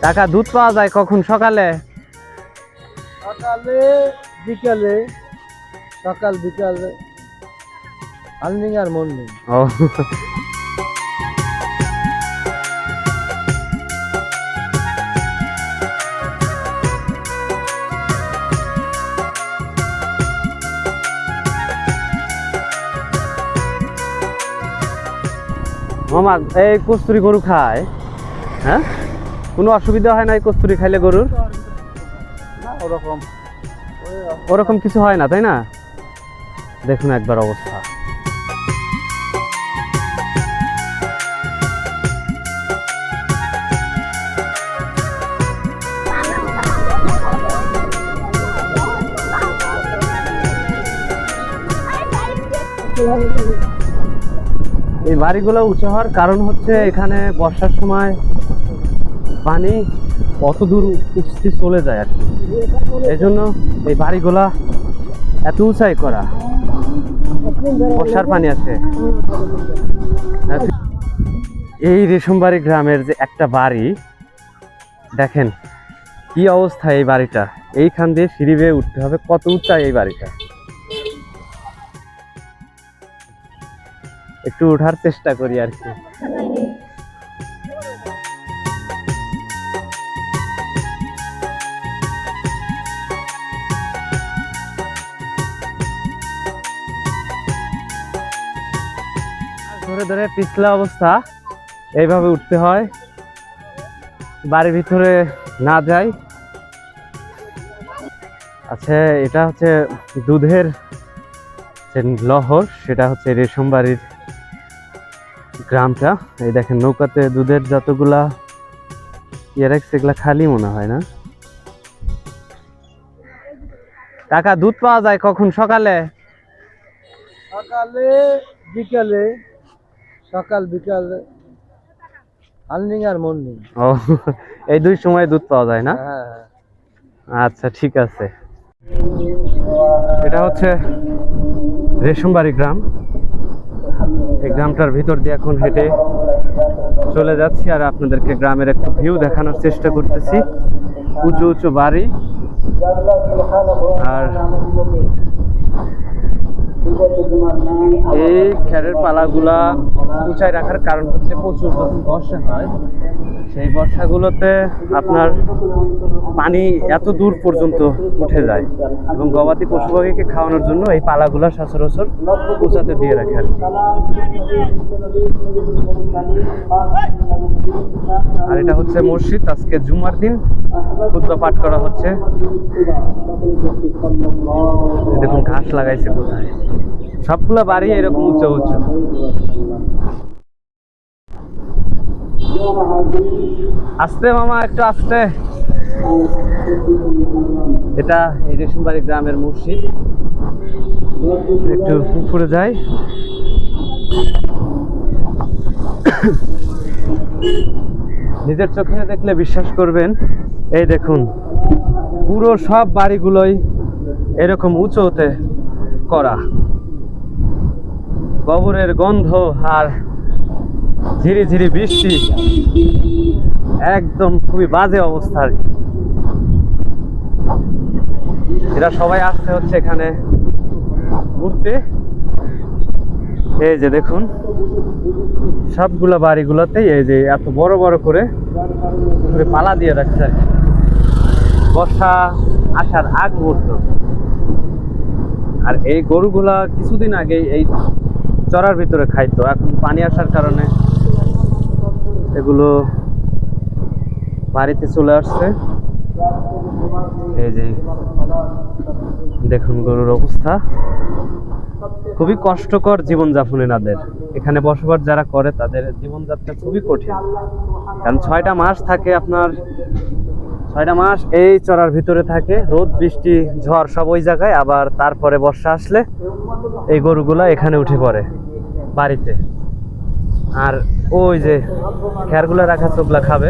টাকা দুধ পাওয়া যায় কখন? সকালে? সকালে বিকালে, সকাল বিকালে, আর্নিং আর মর্নিং। ও মামা, এই কস্তুরি গরু খায়? হ্যাঁ, কোনো অসুবিধা হয় না এই কস্তুরি খাইলে গরুর? না ওরকম ওরকম কিছু হয় না, তাই না? দেখুন একবার অবস্থা। এই বাড়িগুলো উঁচু হওয়ার কারণ হচ্ছে এখানে বর্ষার সময় পানি কত দূর উঠতে চলে যায় আর কি, এই জন্য এই বাড়িগুলা এত উঁচাই করা, বর্ষার পানি আসে। এই রেশমবাড়ি গ্রামের যে একটা বাড়ি, দেখেন কি অবস্থা এই বাড়িটা। এইখান দিয়ে সিঁড়ি বেয়ে উঠতে হবে, কত উঁচা এই বাড়িটা। একটু ওঠার চেষ্টা করি আর কি। ধরে ধরে পিছলা অবস্থা, এইভাবে উঠতে হয়, বাড়ির ভিতরে না যাই। আচ্ছা, এটা হচ্ছে দুধের যে লহর, সেটা হচ্ছে রেশমবাড়ির গ্রামটা। এই দেখেন নৌকাতে দুধের যতগুলা ইয়ে রাখছে, এগুলা খালি মনে হয় না। টাকা দুধ পাওয়া যায় কখন? সকালে? সকালে বিকালে, সকাল বিকালে, আর্নিং আর মর্নিং। ও, এই দুই সময় দুধ পাওয়া যায় না? হ্যাঁ। আচ্ছা, ঠিক আছে। এটা হচ্ছে রেশমবাড়ি গ্রাম। এই গ্রামটার ভিতর দিয়ে এখন হেঁটে চলে যাচ্ছি, আর আপনাদেরকে গ্রামের একটু ভিউ দেখানোর চেষ্টা করতেছি। উঁচু উঁচু বাড়ি, আর এই খেরের পালাগুলা উঁচায় রাখার কারণ হচ্ছে প্রচুর যখন বর্ষা হয়, সেই বর্ষাগুলোতে আপনার পানি এত দূর পর্যন্ত উঠে যায়, এবং গবাদি পশু পাখিকে খাওয়ানোর জন্য এই পালাগুলা সচরাচর উঁচাতে দিয়ে রাখে আর কি। আর এটা হচ্ছে মসজিদ, আজকে জুমার দিন খুতবা পাঠ করা হচ্ছে। দেখুন ঘাস লাগাইছে কোথায়, সবগুলা বাড়ি এরকম উঁচু উঁচু। আস্তে মামা, একটু আস্তে। এটা এই রেশমবাড়ি গ্রামের মসজিদ। একটু উপরে যাই। নিজের চোখে দেখলে বিশ্বাস করবেন। এই দেখুন, পুরো সব বাড়িগুলোই এরকম উঁচুতে করা। গোবরের গন্ধ আর ঝিরি ঝিরি বৃষ্টি, একদম খুবই বাজে অবস্থা। এরা সবাই আসছে হচ্ছে এখানে ঘুরতে। এই যে দেখুন, সবগুলা বাড়িগুলোতেই এই যে এত বড় বড় করে পালা দিয়ে রাখছে বর্ষা আসার আগ মুহূর্ত। আর এই গরুগুলা কিছুদিন আগে এই চড়ার ভিতরে খাইতো, এখন পানি আসার কারণে এগুলো বাড়িতে চলে আসছে। এই যে দেখুন গরুর অবস্থা, খুবই কষ্টকর জীবনযাপন এনাদের। এখানে বসবাস যারা করে তাদের জীবনযাত্রা খুবই কঠিন, কারণ 6টা মাস থাকে আপনার, 6টা মাস এই চড়ার ভিতরে থাকে, রোদ বৃষ্টি ঝড় সব ওই জায়গায়, আবার তারপরে বর্ষা আসলে এই গরুগুলা এখানে উঠে পড়ে বাড়িতে। আর ওই যে খেরগুলা রাখা চোখলা খাবে।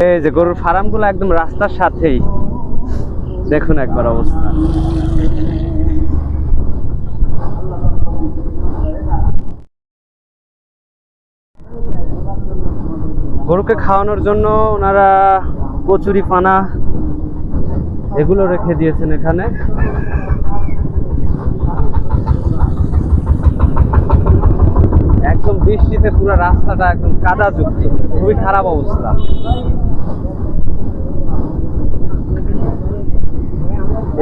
এই যে গরুর ফার্মগুলো একদম রাস্তার সাথেই, দেখুন একবার অবস্থা। গরুকে খাওয়ানোর জন্য ওনারা কচুরি পানা এগুলো রেখে দিয়েছেন এখানে। একদম বৃষ্টিতে পুরো রাস্তাটা একদম কাদা যুক্ত, খুবই খারাপ অবস্থা।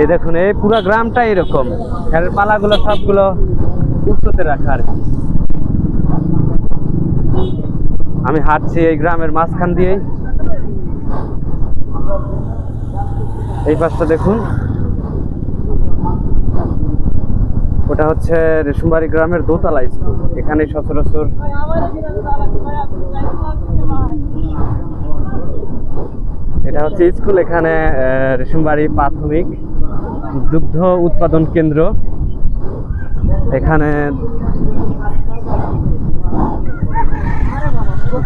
এই দেখুন, এই পুরো গ্রামটা এরকম, খেরের পালাগুলো সবগুলো উঁচুতে রাখা আর কি। আমি হাঁটছি এই গ্রামের মাঝখান দিয়েই। এই পাশটা দেখুন, ওটা হচ্ছে রেশমবাড়ি গ্রামের দোতলা স্কুল। এখানে সচরাচর এটা হচ্ছে স্কুল। এখানে রেশমবাড়ি প্রাথমিক দুগ্ধ উৎপাদন কেন্দ্র। এখানে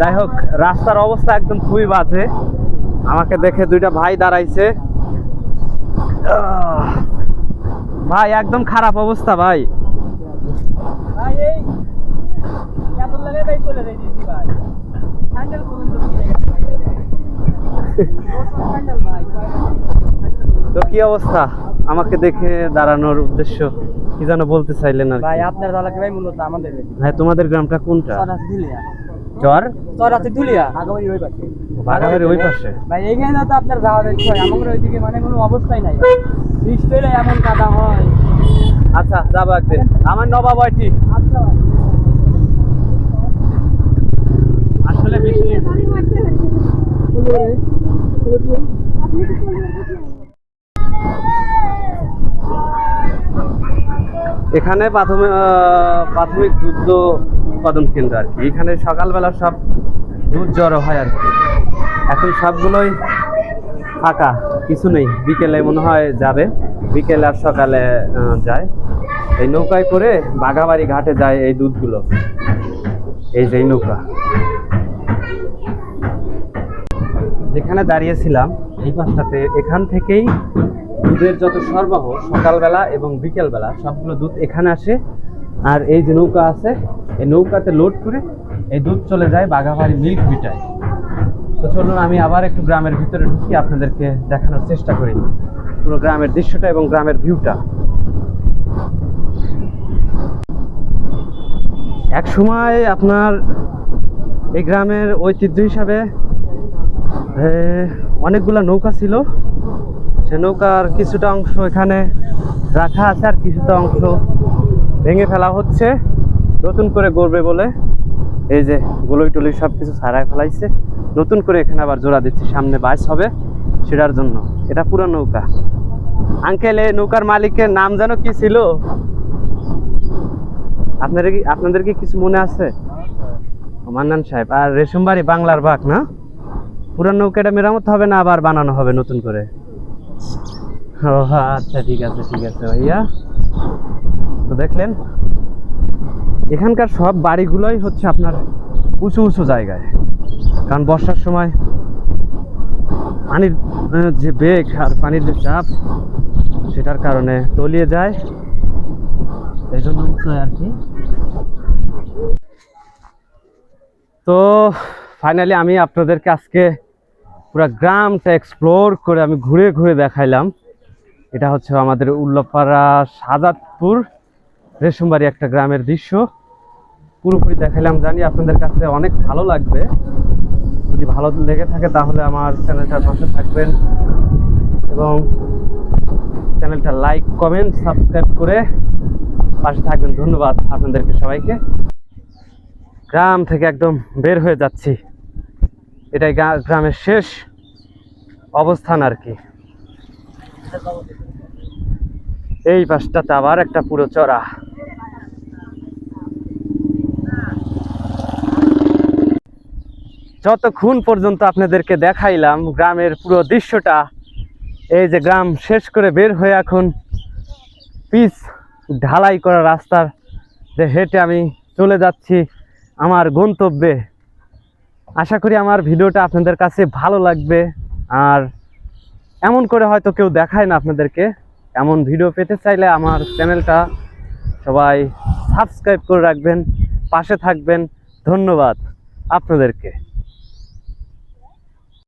যাই হোক, রাস্তার অবস্থা একদম খুবই বাজে। আমাকে দেখে দুইটা ভাই দাঁড়াইছে। ভাই একদম খারাপ অবস্থা ভাই। তো কি অবস্থা? আমাকে দেখে দাঁড়ানোর উদ্দেশ্য কি যেন বলতে চাইলেন আর ভাই আপনার দালাকে ভাই মূলত আমাদের ভাই, তোমাদের গ্রামটা কোনটা? ধুলিয়া চর চর আছে ধুলিয়া আগাবাড়ির ওই পাশে। বাগাবাড়ির ওই পাশে ভাই এইখানে তো আপনার যাওয়া যাচ্ছে আমাদের ওইদিকে মানে কোনো অবস্থাই নাই। বৃষ্টি হলে এমন কাদা হয়। আচ্ছা যাবো একদিন। আমার নবাবটি আচ্ছা আসলে বৃষ্টি এখানে প্রাথমিক দুগ্ধ উৎপাদন কেন্দ্র আর কি। এখানে সকালবেলা সব দুধ জড়ো হয় আর কি। এখন সবগুলোই ফাঁকা, কিছু নেই। বিকেলে মনে হয় যাবে, বিকেলে আর সকালে যায়। এই নৌকায় করে বাঘাবাড়ি ঘাটে যায় এই দুধগুলো। এই যে নৌকা যেখানে দাঁড়িয়েছিলাম এই পাশটাতে, এখান থেকেই দুধের যত সরবরাহ সকালবেলা এবং বিকেলবেলা সবগুলো দুধ এখানে আসে। আর এই যে নৌকা আছে, এই নৌকাতে লোড করে এই দুধ চলে যায় বাঘাবাড়ি মিল্ক ভিটায়। তো চলুন আমি আবার একটু গ্রামের ভিতরে ঢুকি, আপনাদেরকে দেখানোর চেষ্টা করি পুরো গ্রামের দৃশ্যটা এবং গ্রামের ভিউটা। এক সময় আপনার এই গ্রামের ঐতিহ্য হিসাবে অনেকগুলা নৌকা ছিল। সে নৌকার কিছুটা অংশ এখানে রাখা আছে, আর কিছুটা অংশ ভেঙে ফেলা হচ্ছে নতুন করে গড়বে বলে। এই যে গলই টলি সব কিছু ছাড়াই ফেলাইছে, নতুন করে এখানে আবার জোড়া দিচ্ছে। সামনে বাইস হবে সেটার জন্য। এটা পুরো নৌকা। আঙ্কেল, এই নৌকার মালিকের নাম যেন কি ছিল? আপনাদের কি কিছু মনে আছে? মান্নান সাহেব। আর রেশমবাড়ি বাংলার বাঘ না? পুরান নৌকাটা মেরামত হবে না আবার বানানো হবে নতুন করে? ও আচ্ছা, ঠিক আছে ঠিক আছে ভাইয়া। তো দেখলেন এখানকার সব বাড়িগুলোই হচ্ছে আপনার উঁচু উঁচু জায়গায়, কারণ বর্ষার সময় পানির যে বেগ আর পানির যে চাপ সেটার কারণে তলিয়ে যায়, এই জন্য উঁচু আর কি। তো ফাইনালি আমি আপনাদেরকে আজকে পুরো গ্রামটা এক্সপ্লোর করে আমি ঘুরে ঘুরে দেখাইলাম। এটা হচ্ছে আমাদের উল্লাপাড়া সাজাদপুর রেশমবাড়ি একটা গ্রামের দৃশ্য পুরোপুরি দেখাইলাম। জানি আপনাদের কাছে অনেক ভালো লাগবে। যদি ভালো লেগে থাকে তাহলে আমার চ্যানেলটার পাশে থাকবেন এবং চ্যানেলটা লাইক কমেন্ট সাবস্ক্রাইব করে পাশে থাকবেন। ধন্যবাদ আপনাদেরকে সবাইকে। গ্রাম থেকে একদম বের হয়ে যাচ্ছি, এটাই গ্রামের শেষ অবস্থান আর কি। এই পাশটাতে আবার একটা পুরো চড়া। যতক্ষণ পর্যন্ত আপনাদেরকে দেখাইলাম গ্রামের পুরো দৃশ্যটা, এই যে গ্রাম শেষ করে বের হয়ে এখন পিচ ঢালাই করা রাস্তার যে হেঁটে আমি চলে যাচ্ছি আমার গন্তব্যে। আশা করি আমার ভিডিওটা আপনাদের কাছে ভালো লাগবে। আর এমন করে হয়তো কেউ দেখায় না আপনাদেরকে। এমন ভিডিও পেতে চাইলে আমার চ্যানেলটা সবাই সাবস্ক্রাইব করে রাখবেন, পাশে থাকবেন। ধন্যবাদ আপনাদেরকে।